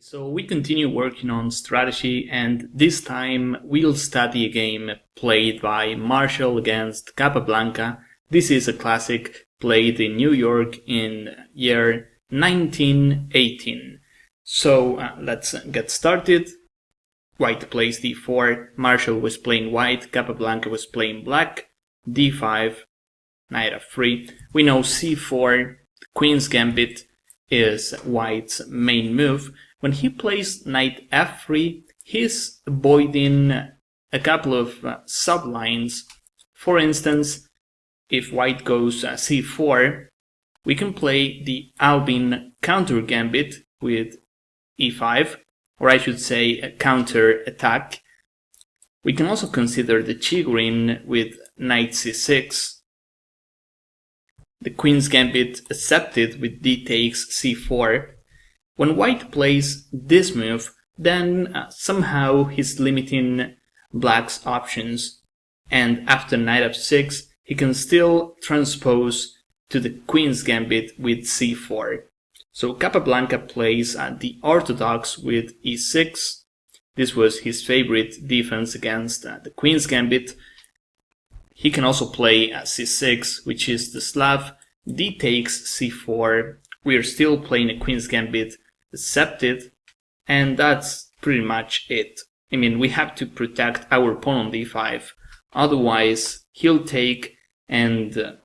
So we continue working on strategy, and this time we'll study a game played by Marshall against Capablanca. This is a classic played in New York in year 1918. So let's get started. White plays d4, Marshall was playing white, Capablanca was playing black, d5, knight f3. We know c4, queen's gambit is white's main move. When he plays knight f3, he's avoiding a couple of sublines. For instance, if white goes c4, we can play the Albin counter gambit with e5, or I should say a counter attack. We can also consider the Chigorin with knight c6. The queen's gambit accepted with d takes c4. When white plays this move, then somehow he's limiting black's options, and after knight f6 he can still transpose to the queen's gambit with c4. So Capablanca plays the orthodox with e6. This was his favorite defense against the queen's gambit. He can also play c6, which is the Slav, d takes c4. We are still playing a queen's gambit, accepted, and that's pretty much it. I mean, we have to protect our pawn on d5, otherwise he'll take and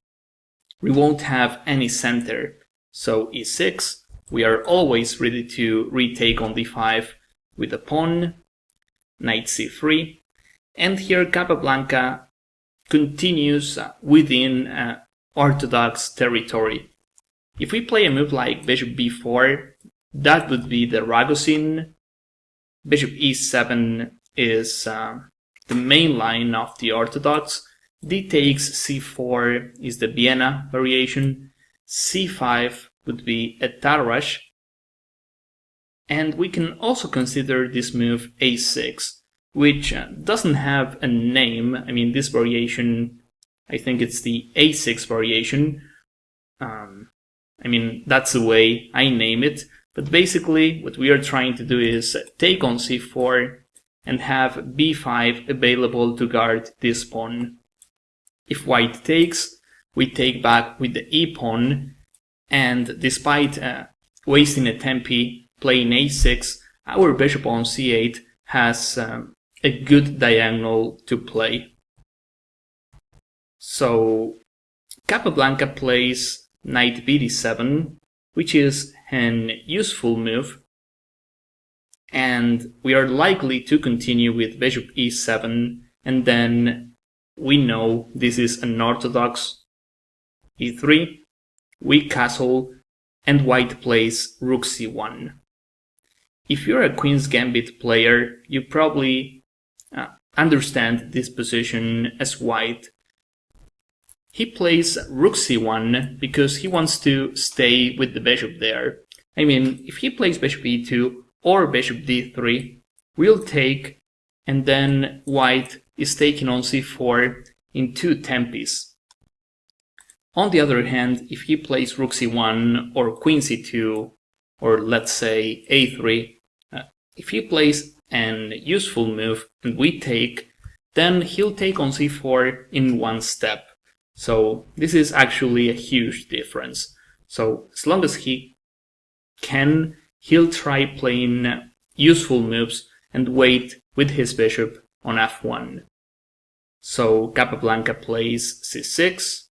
we won't have any center. So e6, we are always ready to retake on d5 with a pawn, knight c3, and here Capablanca continues within orthodox territory. If we play a move like bishop b4, that would be the Ragozin. Bishop e7 is the main line of the orthodox. D takes c4 is the Vienna variation. c5 would be a Tarrasch. And we can also consider this move a6, which doesn't have a name. I mean, this variation, I think it's the a6 variation. I mean, that's the way I name it. But basically, what we are trying to do is take on c4 and have b5 available to guard this pawn. If white takes, we take back with the e-pawn, and despite wasting a tempi playing a6, our bishop on c8 has a good diagonal to play. So Capablanca plays knight bd7, which is an useful move, and we are likely to continue with bishop e7, and then we know this is an orthodox e3, we castle, and white plays rook c1. If you're a queen's gambit player, you probably understand this position as white. He plays rook c1 because he wants to stay with the bishop there. I mean, if he plays bishop e2 or bishop d3, we'll take, and then white is taking on c4 in two tempis. On the other hand, if he plays rook c1 or queen c2, or let's say a3, if he plays an useful move and we take, then he'll take on c4 in one step. So this is actually a huge difference. So as long as he can, he'll try playing useful moves and wait with his bishop on f1. So Capablanca plays c6.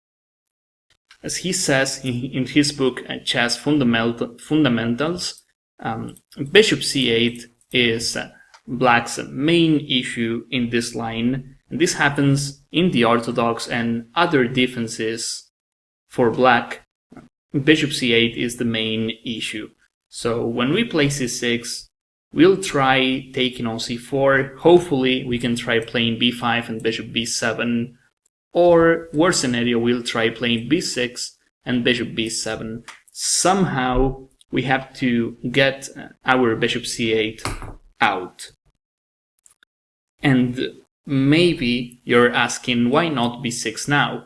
As he says in his book Chess Fundamentals, bishop c8 is black's main issue in this line. And this happens in the orthodox and other defenses for black. Bishop c8 is the main issue. So when we play c6, we'll try taking on c4. Hopefully we can try playing b5 and bishop b7. Or worst scenario, we'll try playing b6 and bishop b7. Somehow we have to get our bishop c8 out. And maybe you're asking, why not b6 now?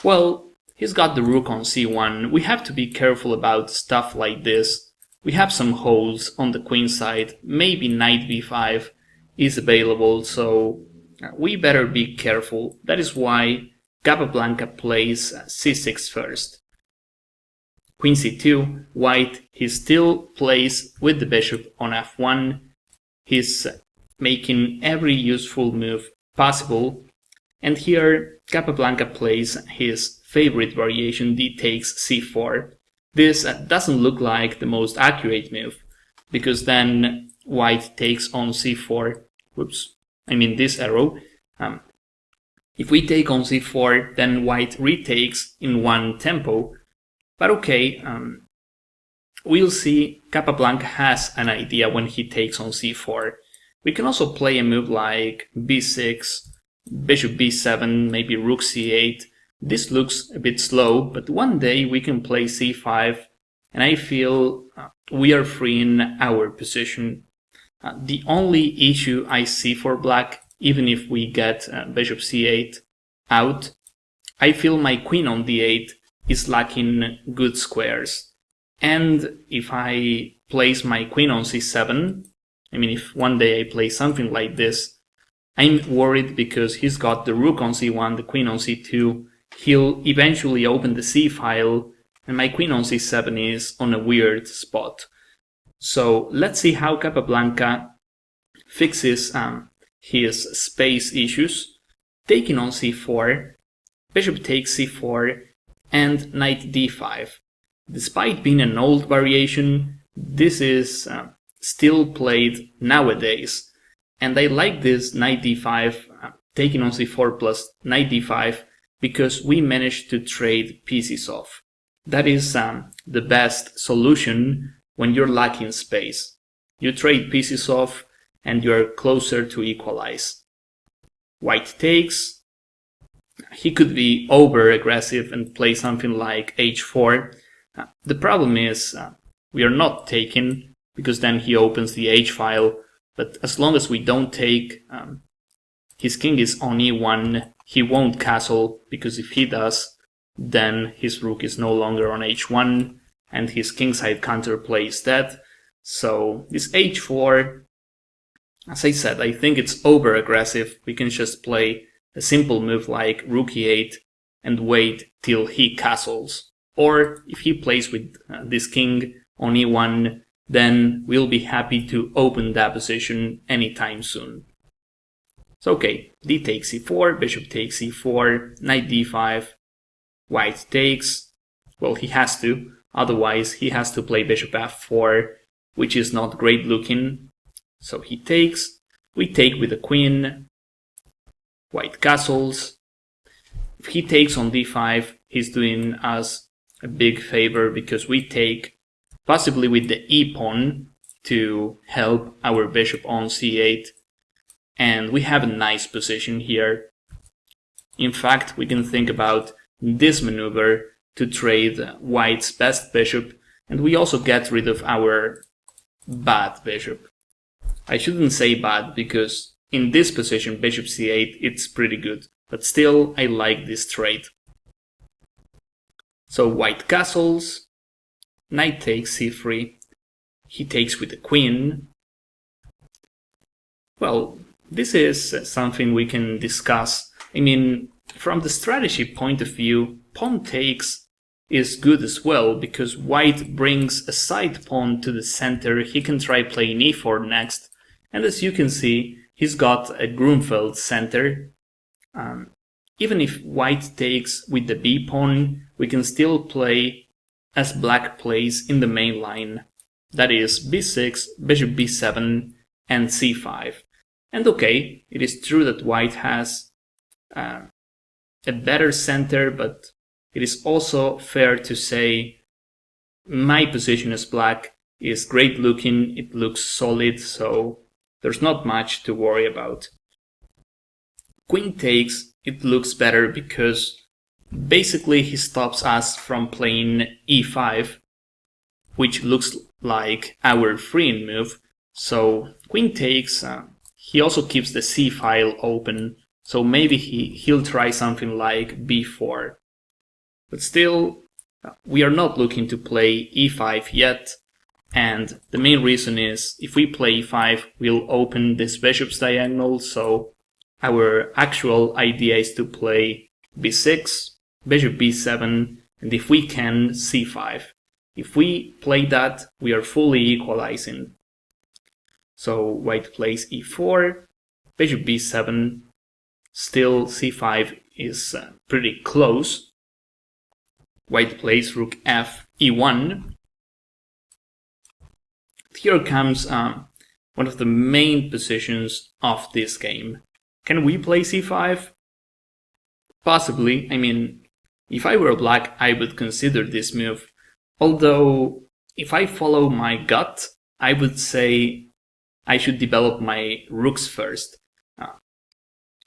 Well, he's got the rook on c1. We have to be careful about stuff like this. We have some holes on the queen side, maybe knight b5 is available, so we better be careful. That is why Capablanca plays c6 first. Queen c2, white, he still plays with the bishop on f1. He's making every useful move possible. And here Capablanca plays his favorite variation, d takes c4. This doesn't look like the most accurate move, because then white takes on c4. Whoops, I mean this arrow. If we take on c4, then white retakes in one tempo. But okay, we'll see. Capablanca has an idea when he takes on c4. We can also play a move like b6, bishop b7, maybe rook c8. This looks a bit slow, but one day we can play c5, and I feel we are freeing our position. The only issue I see for black, even if we get bishop c8 out, I feel my queen on d8 is lacking good squares. And if I place my queen on c7, I mean, if one day I play something like this, I'm worried because he's got the rook on c1, the queen on c2, he'll eventually open the c file, and my queen on c7 is on a weird spot. So let's see how Capablanca fixes his space issues. Taking on c4, bishop takes c4, and knight d5. Despite being an old variation, this is still played nowadays. And I like this knight d5, taking on c4 plus knight d5, because we managed to trade pieces off. That is the best solution when you're lacking space. You trade pieces off and you're closer to equalize. White takes. He could be over aggressive and play something like h4. The problem is we are not taking, because then he opens the h file. But as long as we don't take, his king is on e1, he won't castle, because if he does, then his rook is no longer on h1, and his kingside counterplay is dead. So this h4, as I said, I think it's over aggressive. We can just play a simple move like rook e8 and wait till he castles. Or if he plays with this king on e1, then we'll be happy to open that position anytime soon. So okay, d takes c4, bishop takes c4, knight d5, white takes. Well, he has to, otherwise he has to play bishop f4, which is not great looking. So he takes, we take with the queen, white castles. If he takes on d5, he's doing us a big favor, because we take possibly with the e-pawn to help our bishop on c8. And we have a nice position here. In fact, we can think about this maneuver to trade white's best bishop, and we also get rid of our bad bishop. I shouldn't say bad, because in this position, bishop c8, it's pretty good. But still, I like this trade. So white castles, knight takes c3, he takes with the queen. Well, this is something we can discuss. I mean, from the strategy point of view, pawn takes is good as well, because white brings a side pawn to the center. He can try playing e4 next, and as you can see, he's got a Grunfeld center. Even if white takes with the b-pawn, we can still play as black plays in the main line. That is b6, bishop b7, and c5. And okay, it is true that white has a better center, but it is also fair to say my position as black is great looking, it looks solid, so there's not much to worry about. Queen takes, it looks better because basically he stops us from playing e5, which looks like our freeing move. So queen takes, he also keeps the c file open, so maybe he'll try something like b4. But still, we are not looking to play e5 yet. And the main reason is if we play e5, we'll open this bishop's diagonal, so our actual idea is to play b6, bishop b7, and if we can, c5. If we play that, we are fully equalizing. So white plays e4, bishop b7, still c5 is pretty close. White plays rook f, e1. Here comes one of the main positions of this game. Can we play c5? Possibly. I mean, if I were black, I would consider this move. Although, if I follow my gut, I would say I should develop my rooks first.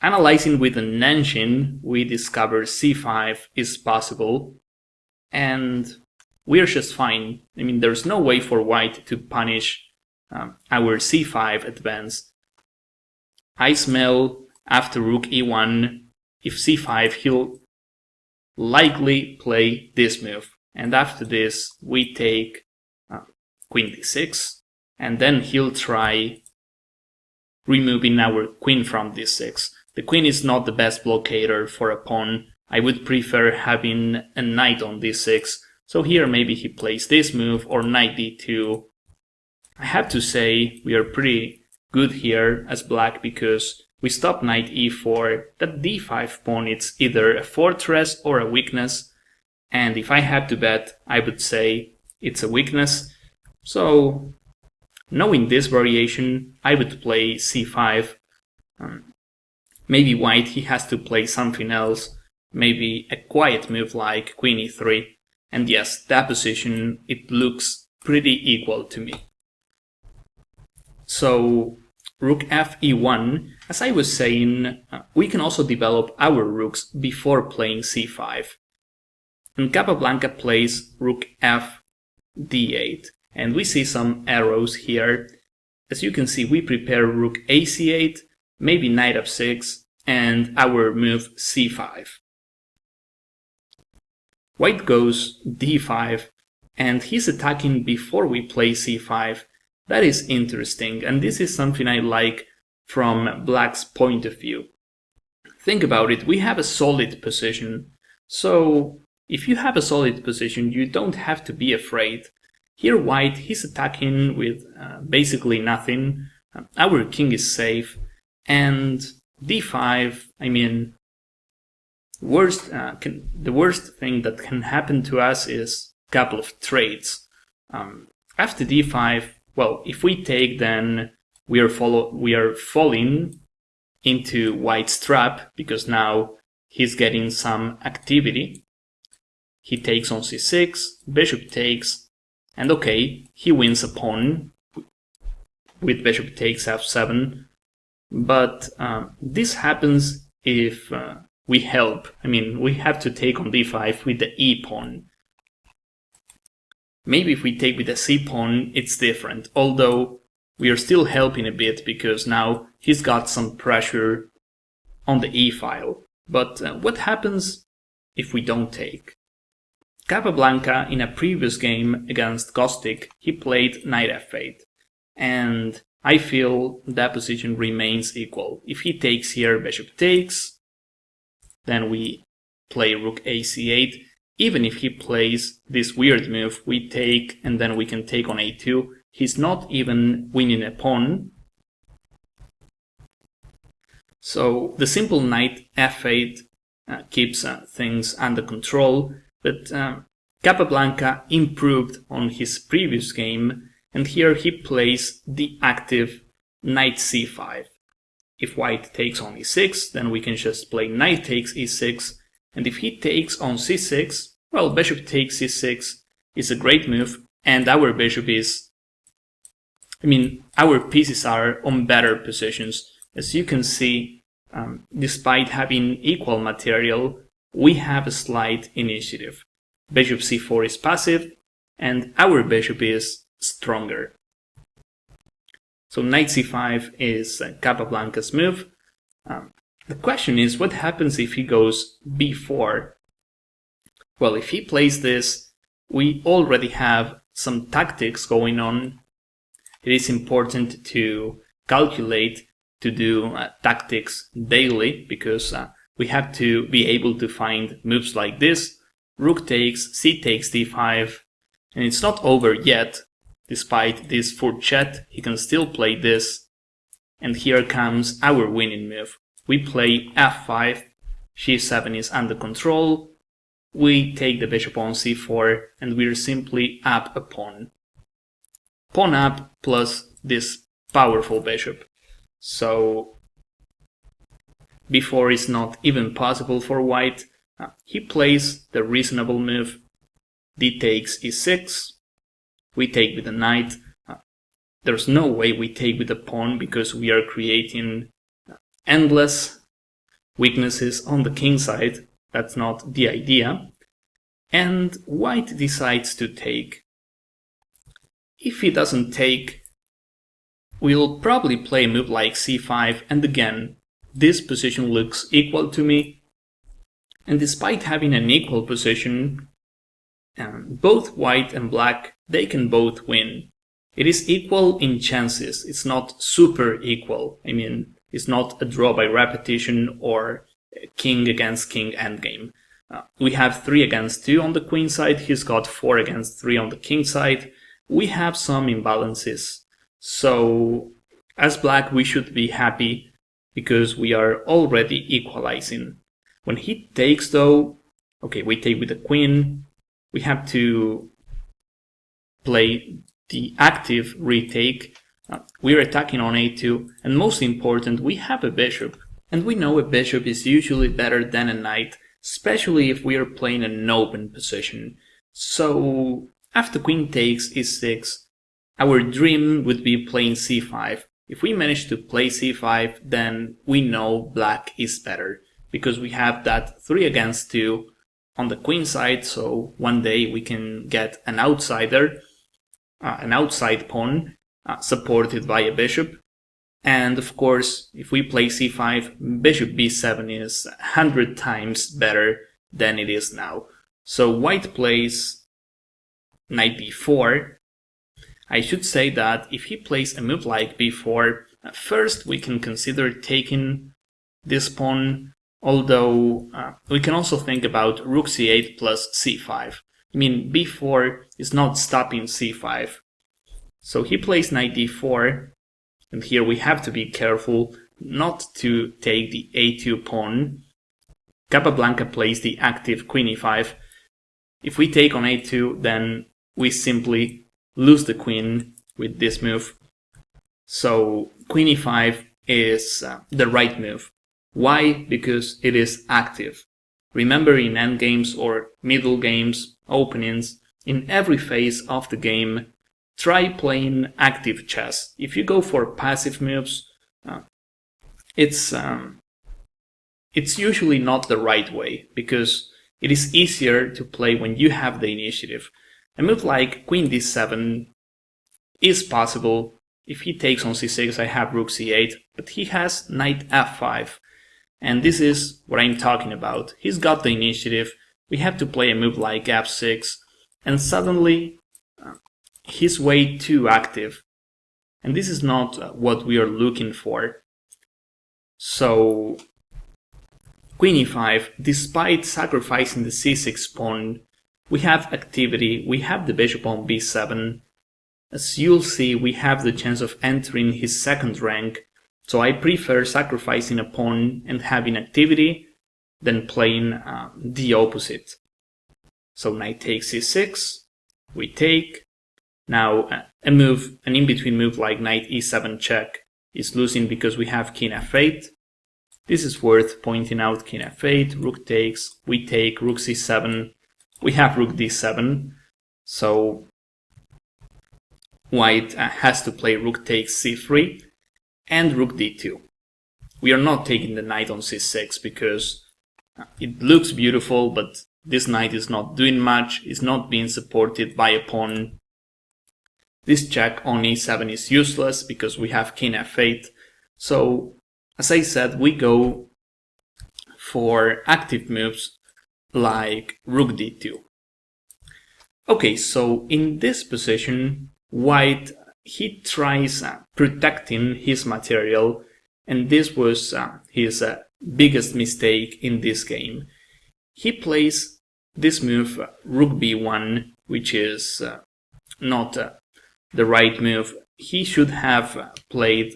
Analyzing with an engine, we discover c5 is possible, and we're just fine. I mean, there's no way for white to punish our c5 advance. I smell after rook e1, if c5, he'll likely play this move. And after this, we take queen d6, and then he'll try removing our queen from d6. The queen is not the best blockader for a pawn. I would prefer having a knight on d6. So here maybe he plays this move or knight d2. I have to say we are pretty good here as black because we stop knight e4. That d5 pawn, it's either a fortress or a weakness. And if I had to bet, I would say it's a weakness. So knowing this variation, I would play c5. Maybe white, he has to play something else. Maybe a quiet move like queen e3. And yes, that position, it looks pretty equal to me. So rook f e1, as I was saying, we can also develop our rooks before playing c5. And Capablanca plays rook f d8. And we see some arrows here. As you can see, we prepare rook ac8, maybe knight f6, and our move c5. White goes d5, and he's attacking before we play c5. That is interesting, and this is something I like from black's point of view. Think about it, we have a solid position, so if you have a solid position, you don't have to be afraid. Here white, he's attacking with basically nothing. Our king is safe, and d5, I mean, the worst thing that can happen to us is a couple of trades. After d5, well, if we take, then we are falling into white's trap, because now he's getting some activity. He takes on c6, bishop takes, and okay, he wins a pawn with bishop takes f7. But this happens if we help. I mean, we have to take on d5 with the e pawn. Maybe if we take with the c pawn, it's different, although we are still helping a bit because now he's got some pressure on the e file. But what happens if we don't take? Capablanca, in a previous game against Gostick, he played knight f8, and I feel that position remains equal. If he takes here, bishop takes, then we play rook ac8. Even if he plays this weird move, we take, and then we can take on a2. He's not even winning a pawn. So the simple knight f8 keeps things under control, but Capablanca improved on his previous game, and here he plays the active knight c5. If white takes on e6, then we can just play knight takes e6, and if he takes on c6, well, bishop takes c6 is a great move, and our bishop is, our pieces are on better positions. As you can see, despite having equal material, we have a slight initiative. Bishop c4 is passive, and our bishop is stronger. So knight c5 is Capablanca's move. The question is, what happens if he goes b4? Well, if he plays this, we already have some tactics going on. It is important to calculate, to do tactics daily, because we have to be able to find moves like this. Rook takes, c takes d5, and it's not over yet. Despite this fourchette, he can still play this. And here comes our winning move. We play f5, g7 is under control. We take the bishop on c4, and we're simply up a pawn. Pawn up plus this powerful bishop. So b4 is not even possible for white. He plays the reasonable move. D takes e6. We take with the knight. There's no way we take with the pawn because we are creating endless weaknesses on the king side. That's not the idea. And white decides to take. If he doesn't take, we'll probably play a move like c5, and again, this position looks equal to me. And despite having an equal position, both white and black, they can both win. It is equal in chances, it's not super equal. I mean, it's not a draw by repetition or king against king endgame. We have 3 against 2 on the queen side, he's got 4 against 3 on the king side. We have some imbalances. So, as black, we should be happy because we are already equalizing. When he takes though, okay, we take with the queen, we have to play the active retake. We're attacking on a2, and most important, we have a bishop. And we know a bishop is usually better than a knight, especially if we are playing an open position. So, after queen takes e6, our dream would be playing c5. If we manage to play c5, then we know black is better, because we have that 3 against 2 on the queen side, so one day we can get an outsider, an outside pawn, supported by a bishop. And of course, if we play c5, bishop b7 is 100 times better than it is now. So white plays knight b4. I should say that if he plays a move like b4, first we can consider taking this pawn, although we can also think about rook c8 plus c5. I mean, b4 is not stopping c5. So he plays knight d4, and here we have to be careful not to take the a2 pawn. Capablanca plays the active queen e5. If we take on a2, then we simply lose the queen with this move. So queen e5 is the right move. Why? Because it is active. Remember, in endgames or middle games, openings, in every phase of the game, try playing active chess. If you go for passive moves, it's usually not the right way, because it is easier to play when you have the initiative. A move like queen d7 is possible. If he takes on c6, I have rook c8, but he has knight f5. And this is what I'm talking about. He's got the initiative, we have to play a move like f6, and suddenly he's way too active. And this is not what we are looking for. So, queen e5, despite sacrificing the c6 pawn, we have activity, we have the bishop on b7. As you'll see, we have the chance of entering his second rank, so I prefer sacrificing a pawn and having activity than playing the opposite. So knight takes c6, we take. Now an in-between move like knight e7 check is losing because we have king f8. This is worth pointing out, king f8, rook takes, we take, rook c7, we have rook d7, so white has to play rook takes c3 and rook d2. We are not taking the knight on c6 because it looks beautiful, but this knight is not doing much, is not being supported by a pawn. This check on e7 is useless because we have king f8. So, as I said, we go for active moves like rook d2. Okay, so in this position, white, he tries protecting his material, and this was his biggest mistake in this game. He plays this move, rook b1, which is not the right move. He should have played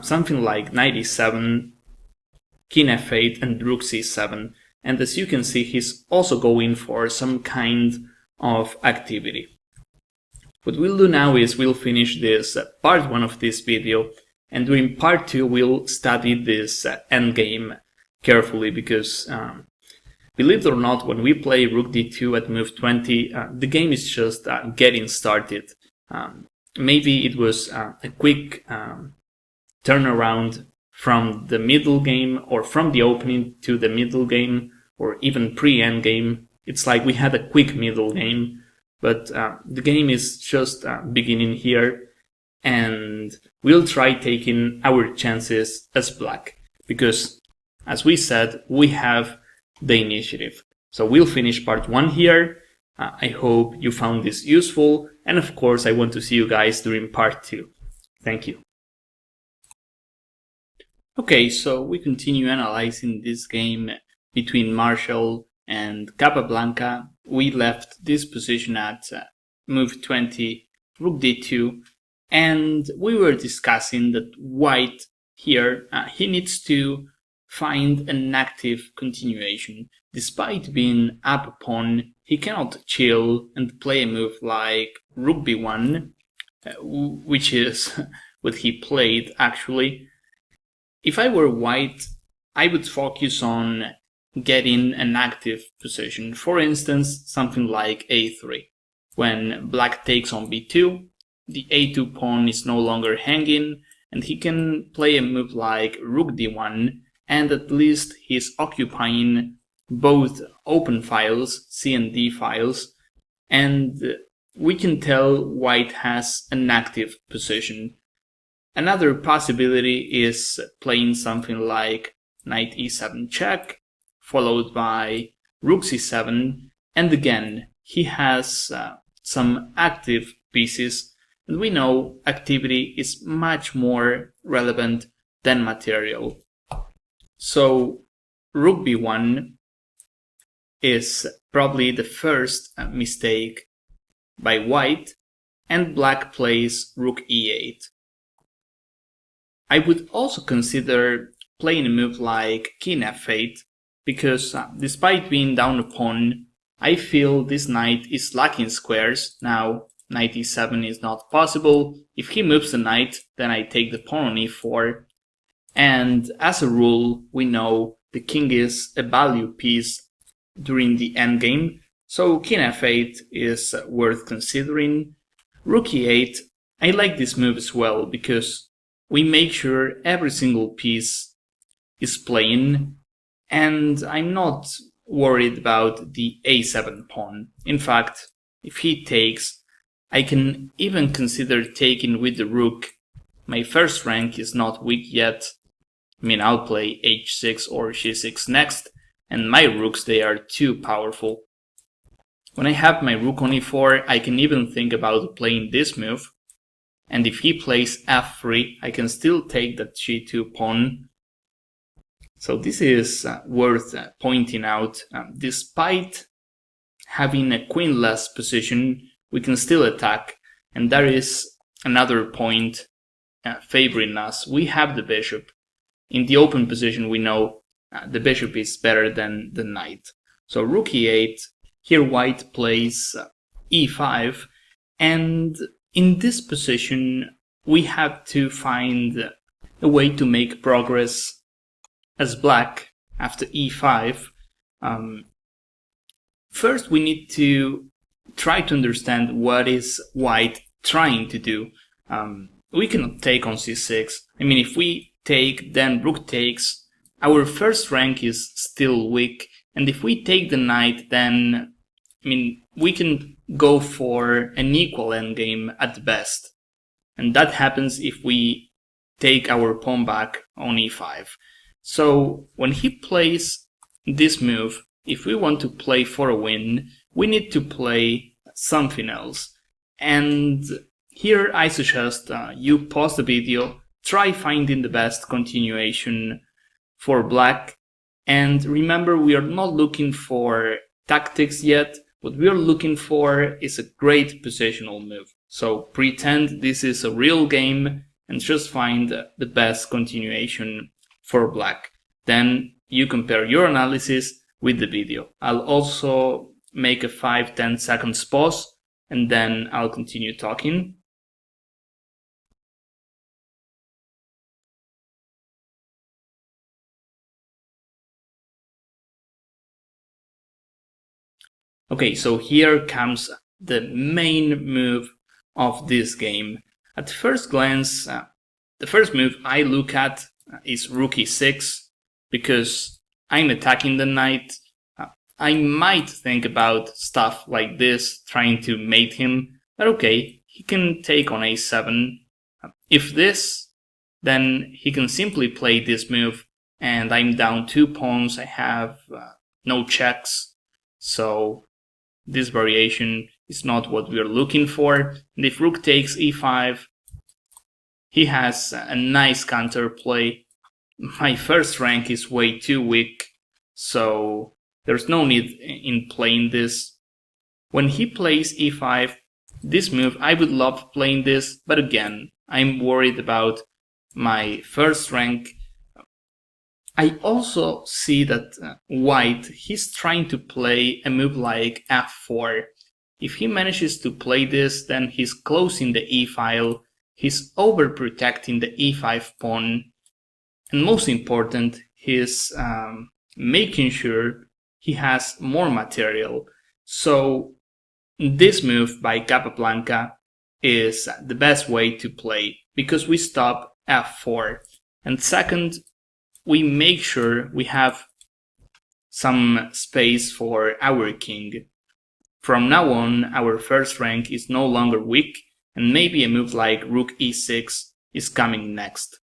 something like knight e7, king f8, and rook c7. And as you can see, he's also going for some kind of activity. What we'll do now is we'll finish this part 1 of this video, and during part 2 we'll study this endgame carefully, because believe it or not, when we play rook d2 at move 20, the game is just getting started. Maybe it was a quick turnaround from the middle game, or from the opening to the middle game, or even pre-endgame. It's like we had a quick middle game, but the game is just beginning here, and we'll try taking our chances as black, because as we said, we have the initiative. So we'll finish part 1 here. I hope you found this useful, and of course I want to see you guys during part 2. Thank you. Okay, so we continue analyzing this game between Marshall and Capablanca. We left this position at move 20, rook d2, and we were discussing that white here, he needs to find an active continuation. Despite being up a pawn, he cannot chill and play a move like rook b1, which is what he played actually. If I were white, I would focus on getting an active position. For instance, something like a3. When black takes on b2, the a2 pawn is no longer hanging, and he can play a move like rook d1, and at least he's occupying both open files, C and D files, and we can tell white has an active position. Another possibility is playing something like knight e7 check, followed by rook c7, and again, he has some active pieces, and we know activity is much more relevant than material. So rook b1 is probably the first mistake by white, and black plays rook e8. I would also consider playing a move like king f8, because despite being down a pawn, I feel this knight is lacking squares. Now, knight e7 is not possible. If he moves the knight, then I take the pawn on e4. And as a rule, we know the king is a value piece during the endgame, so king f8 is worth considering. Rook e8, I like this move as well, because we make sure every single piece is playing, and I'm not worried about the a7 pawn. In fact, if he takes, I can even consider taking with the rook. My first rank is not weak yet. I mean, I'll play h6 or g6 next, and my rooks, they are too powerful. When I have my rook on e4, I can even think about playing this move. And if he plays f3, I can still take that g2 pawn. So this is worth pointing out. Despite having a queenless position, we can still attack. And there is another point favoring us. We have the bishop. In the open position, we know the bishop is better than the knight. So rook e8, here white plays e5, and in this position, we have to find a way to make progress as black after e5. First, we need to try to understand what is white trying to do. We cannot take on c6. I mean, if we take, then rook takes. Our first rank is still weak, and if we take the knight, then, I mean, we can go for an equal endgame at best. And that happens if we take our pawn back on e5. So when he plays this move, if we want to play for a win, we need to play something else. And here I suggest you pause the video, try finding the best continuation for black, and remember, we are not looking for tactics yet. What we are looking for is a great positional move. So pretend this is a real game and just find the best continuation for black. Then you compare your analysis with the video. I'll also make a 5-10 seconds pause and then I'll continue talking. Okay, so here comes the main move of this game. At first glance, the first move I look at is rook e6, because I'm attacking the knight. I might think about stuff like this, trying to mate him, but okay, he can take on a7. If this, then he can simply play this move, and I'm down 2 pawns, I have no checks, so this variation is not what we're looking for. And if rook takes e5, he has a nice counterplay. My first rank is way too weak, so there's no need in playing this. When he plays e5, this move, I would love playing this, but again, I'm worried about my first rank. I also see that white, he's trying to play a move like f4. If he manages to play this, then he's closing the e-file, he's overprotecting the e5 pawn, and most important, he's making sure he has more material. So this move by Capablanca is the best way to play, because we stop f4. And second, we make sure we have some space for our king. From now on, our first rank is no longer weak, and maybe a move like rook e6 is coming next.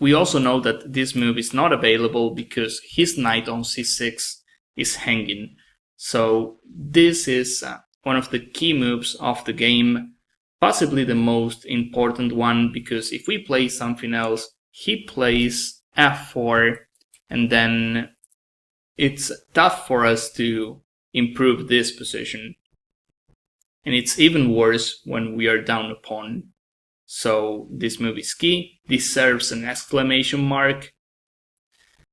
We also know that this move is not available because his knight on c6 is hanging. So this is one of the key moves of the game, possibly the most important one, because if we play something else, he plays f4, and then it's tough for us to improve this position. And it's even worse when we are down a pawn. So this move is key. This serves an exclamation mark.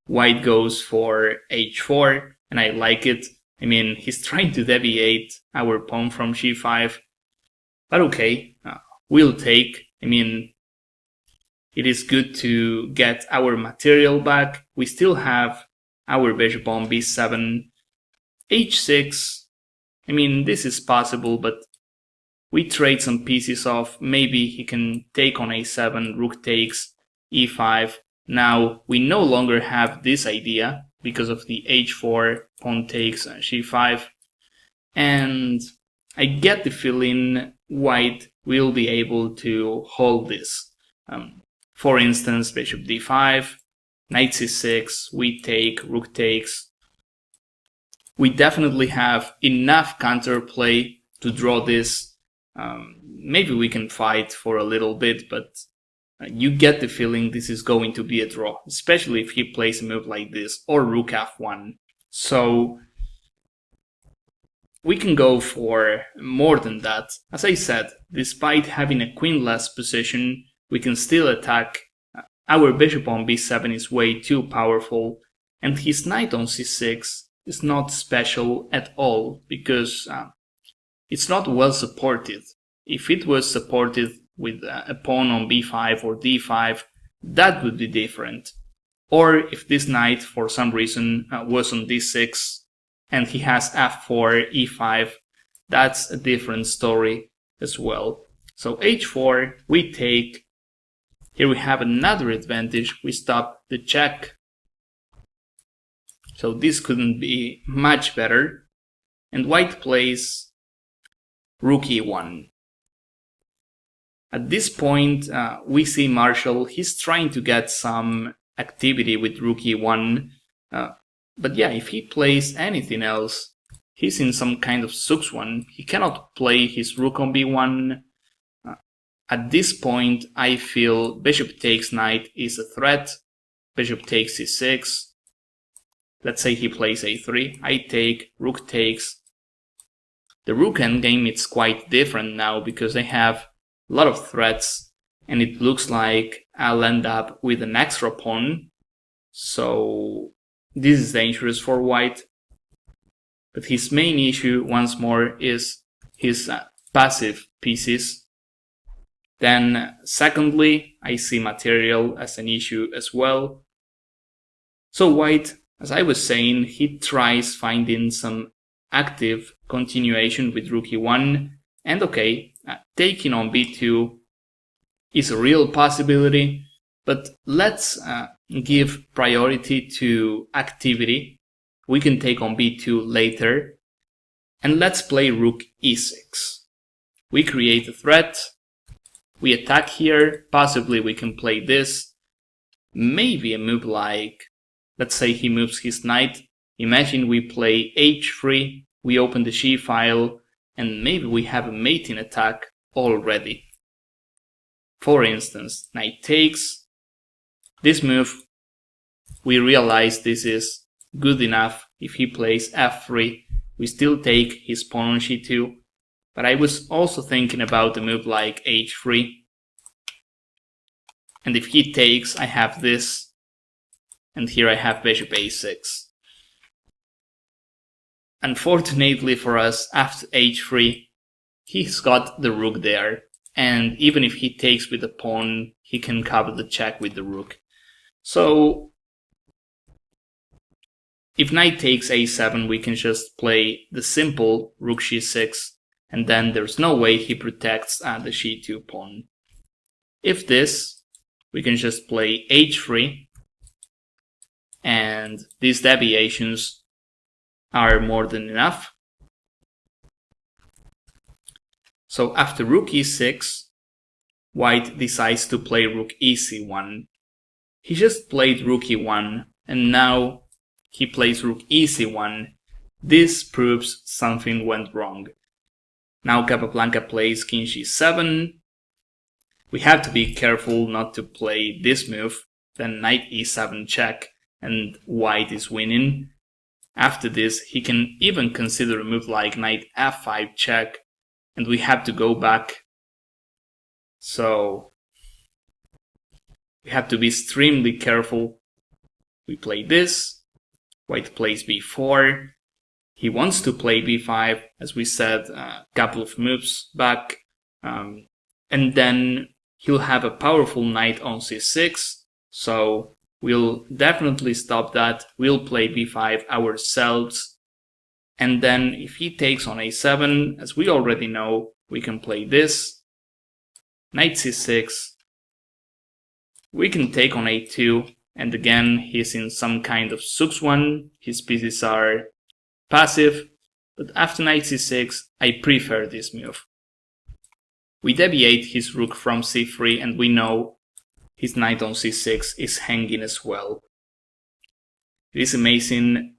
White goes for h4, and I like it. I mean, he's trying to deviate our pawn from g5. But okay, we'll take. I mean, it is good to get our material back. We still have our bishop on b7. h6, I mean, this is possible, but we trade some pieces off. Maybe he can take on a7, rook takes, e5. Now, we no longer have this idea because of the h4, pawn takes, g5. And I get the feeling white will be able to hold this. For instance, bishop d5, knight c6, we take, rook takes. We definitely have enough counterplay to draw this. Maybe we can fight for a little bit, but you get the feeling this is going to be a draw, especially if he plays a move like this, or rook f1. So we can go for more than that. As I said, despite having a queenless position, we can still attack. Our bishop on b7 is way too powerful, and his knight on c6 is not special at all, because it's not well supported. If it was supported with a pawn on b5 or d5, that would be different. Or if this knight for some reason was on d6 and he has f4, e5, that's a different story as well. So h4, we take. Here we have another advantage, we stop the check. So this couldn't be much better. And white plays rook e1. At this point, we see Marshall, he's trying to get some activity with rook e1. But yeah, if he plays anything else, he's in some kind of Sux one. He cannot play his rook on b1. At this point, I feel bishop takes knight is a threat. Bishop takes c6. Let's say he plays a3. I take, rook takes. The rook endgame, it's quite different now because I have a lot of threats and it looks like I'll end up with an extra pawn. So this is dangerous for white. But his main issue, once more, is his passive pieces. Then, secondly, I see material as an issue as well. So white, as I was saying, he tries finding some active continuation with rook e1. And okay, taking on b2 is a real possibility, but let's give priority to activity. We can take on b2 later. And let's play rook e6. We create a threat. We attack here. Possibly we can play this. Maybe a move like, let's say he moves his knight. Imagine we play h3. We open the g file. And maybe we have a mating attack already. For instance, knight takes. This move, we realize this is good enough. If he plays f3, we still take his pawn on g2. But I was also thinking about a move like h3. And if he takes, I have this. And here I have bishop a6. Unfortunately for us, after h3, he's got the rook there. And even if he takes with the pawn, he can cover the check with the rook. So if knight takes a7, we can just play the simple rook g6, and then there's no way he protects the g2 pawn. If this, we can just play h3, and these deviations are more than enough. So after rook e6, white decides to play rook ec1. He just played rook e1, and now he plays rook ec1. This proves something went wrong. Now Capablanca plays king g7. We have to be careful not to play this move, then knight e7 check, and white is winning. After this, he can even consider a move like knight f5 check, and we have to go back. So we have to be extremely careful. We play this. White plays b4. He wants to play b5, as we said a couple of moves back. And then he'll have a powerful knight on c6. So we'll definitely stop that. We'll play b5 ourselves. And then if he takes on a7, as we already know, we can play this. Knight c6. We can take on a2. And again, he's in some kind of Sux one. His pieces are passive. But after knight c6, I prefer this move. We deviate his rook from c3, and we know his knight on c6 is hanging as well. It is amazing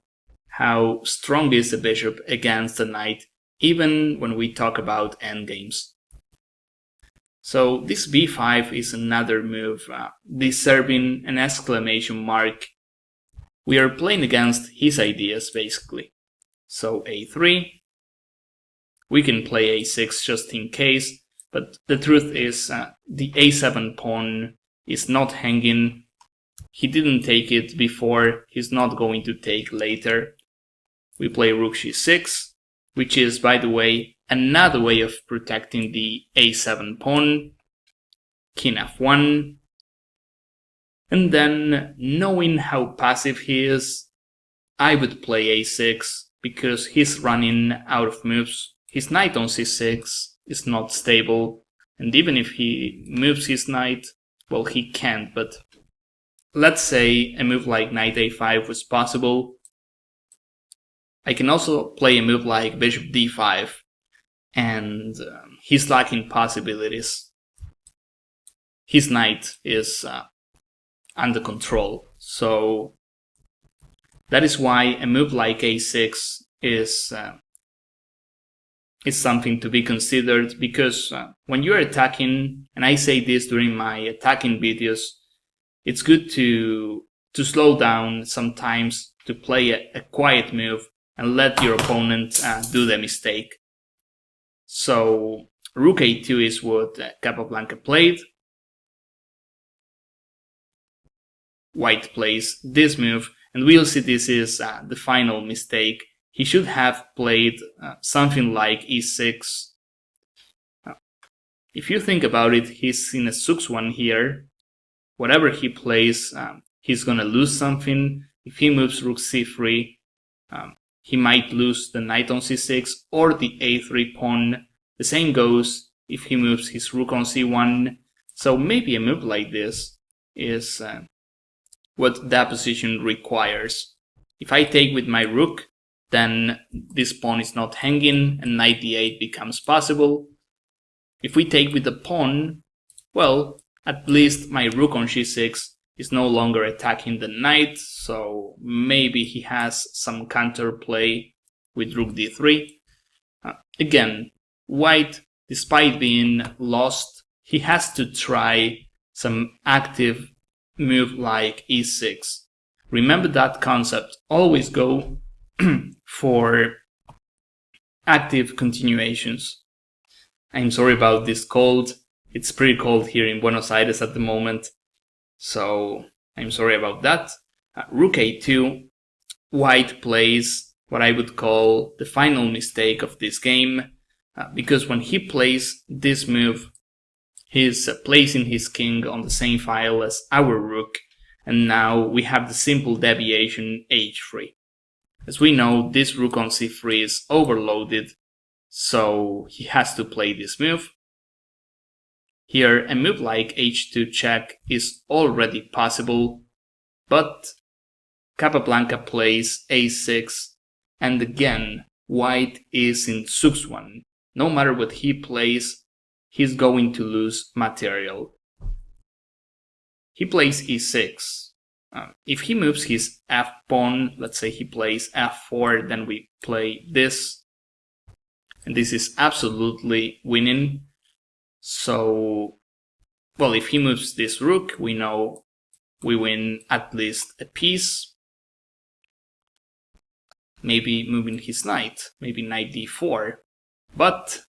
how strong is the bishop against the knight, even when we talk about endgames. So this b5 is another move deserving an exclamation mark. We are playing against his ideas, basically. So a3. We can play a6 just in case, but the truth is the a7 pawn is not hanging. He didn't take it before, he's not going to take later. We play rook g6, which is, by the way, another way of protecting the a7 pawn. King f1. And then, knowing how passive he is, I would play a6 because he's running out of moves. His knight on c6 is not stable, and even if he moves his knight, well, he can't, but let's say a move like knight a5 was possible. I can also play a move like bishop d5, and he's lacking possibilities. His knight is under control, so That is why a move like a6 is something to be considered, because when you're attacking, and I say this during my attacking videos, it's good to slow down sometimes, to play a quiet move and let your opponent do the mistake. So rook a2 is what Capablanca played. White plays this move, and we'll see this is the final mistake. He should have played something like e6. If you think about it, he's in a 6-1 here. Whatever he plays, he's gonna lose something. If he moves rook c3, he might lose the knight on c6 or the a3 pawn. The same goes if he moves his rook on c1. So maybe a move like this is what that position requires. If I take with my rook, then this pawn is not hanging and knight d8 becomes possible. If we take with the pawn, well, at least my rook on g6 is no longer attacking the knight, so maybe he has some counterplay with rook d3. Again, white, despite being lost, he has to try some active move like e6. Remember that concept. Always go for active continuations. I'm sorry about this cold. It's pretty cold here in Buenos Aires at the moment, so I'm sorry about that. Rook a2, white plays what I would call the final mistake of this game, because when he plays this move, he's placing his king on the same file as our rook, and now we have the simple deviation h3. As we know, this rook on c3 is overloaded, so he has to play this move. Here, a move like h2 check is already possible, but Capablanca plays a6, and again, white is in 6-1. No matter what he plays, he's going to lose material. He plays e6. If he moves his f pawn, let's say he plays f4, then we play this. And this is absolutely winning. So, well, if he moves this rook, we know we win at least a piece. Maybe moving his knight, maybe knight d4. But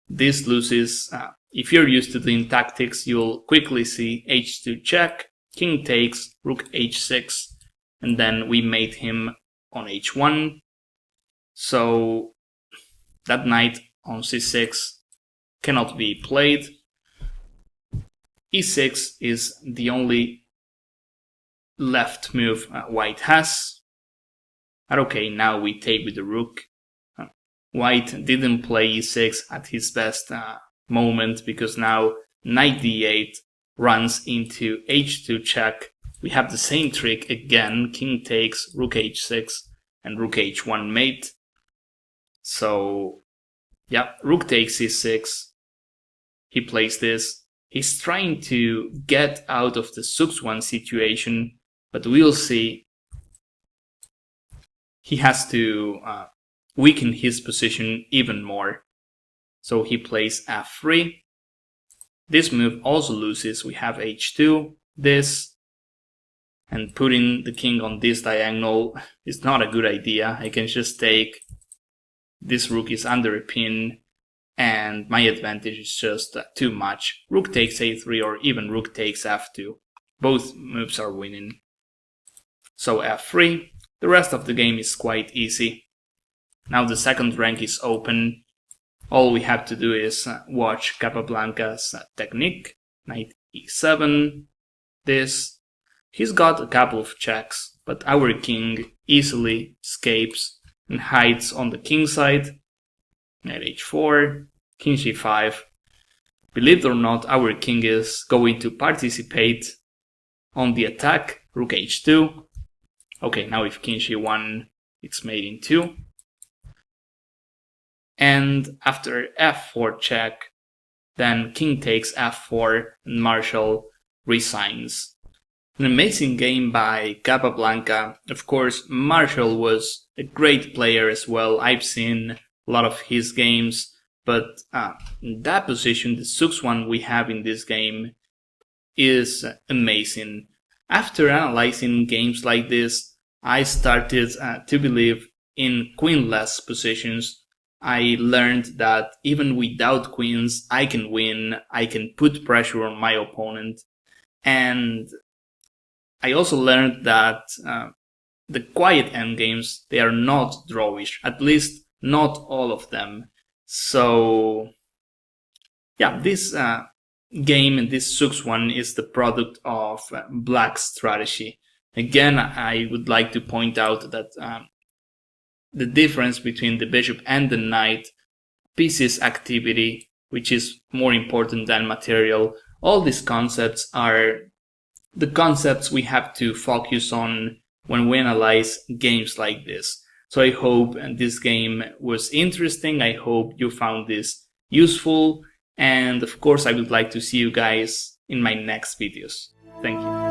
this loses. If you're used to doing tactics, you'll quickly see h2 check, king takes, rook h6, and then we mate him on h1. So that knight on c6 cannot be played. e6 is the only left move white has. And okay, now we take with the rook. White didn't play e6 at his best moment, because now knight d8 runs into h2 check. We have the same trick again, king takes, rook h6, and rook h1 mate. So, yeah, rook takes e6. He plays this. He's trying to get out of the 6-1 situation, but we'll see. He has to weaken his position even more. So he plays f3. This move also loses. We have h2, this, and putting the king on this diagonal is not a good idea. I can just take, this rook is under a pin, and my advantage is just too much. Rook takes a3 or even rook takes f2. Both moves are winning. So f3. The rest of the game is quite easy. Now the second rank is open. All we have to do is watch Capablanca's technique. Knight e7, this. He's got a couple of checks, but our king easily escapes and hides on the king side. Knight h4, king g5. Believe it or not, our king is going to participate on the attack. Rook h2. Okay, now if king g1, it's made in 2. And after f4 check, then king takes f4 and Marshall resigns. An amazing game by Capablanca. Of course, Marshall was a great player as well. I've seen a lot of his games, but that position, the 6-1 we have in this game, is amazing. After analyzing games like this, I started to believe in queenless positions. I learned that even without queens, I can win, I can put pressure on my opponent, and I also learned that the quiet endgames, they are not drawish, at least not all of them. So yeah, this game and this 6-1 is the product of black strategy. Again, I would like to point out that the difference between the bishop and the knight, pieces activity, which is more important than material, all these concepts are the concepts we have to focus on when we analyze games like this. So I hope this game was interesting. I hope you found this useful. And of course, I would like to see you guys in my next videos. Thank you.